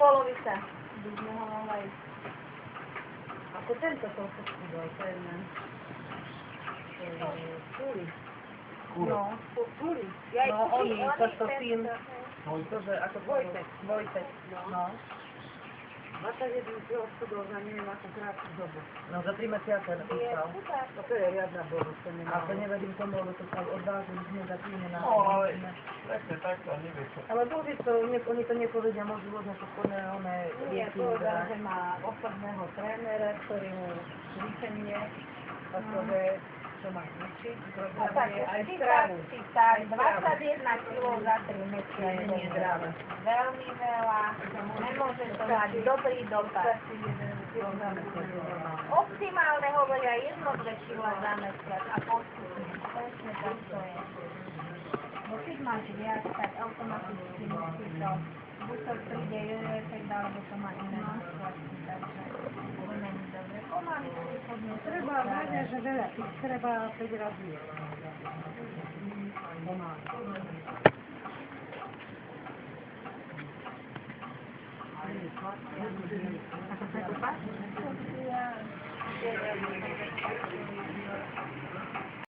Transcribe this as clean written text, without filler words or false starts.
polovica. By sme ho mohli. Ako tento som sa skúdol, ten... Kuli. No, Kuli. No, oni, to syn. Tože, ako Vojtek. No. 21 kg skúdol za neviem akú krátku dobu. No, za 3 mesiace napísal. To je riadna boru, to nemá. A to nevedím tomu, lebo to sa odvážili hneď za týmne na... Presne takto, nevie čo. Ale Bože, oni to nepovedia, môžu rôzne podporné, lieky. Nie, povedal, že má osobného trénera, ktorý mu cvičenie, akože, čo má cvičiť, aj stravu. Tak, 21 kg za 3 mesiace. Nie je zdravé. Veľmi veľa, nemôže to mať dobrý dopad. Optimálne hovoria 1-2 kg za mesiac a postupne. Presne tak to je. Bo keď máš viac, tak automaticky musí to, buď to príde jeden efekt, alebo to má iné následky, takže to není dobre. Pomaly príchodne. Treba vedieť, že veľa, treba 5 razy jesť. Pomaly. Ako sa to páči?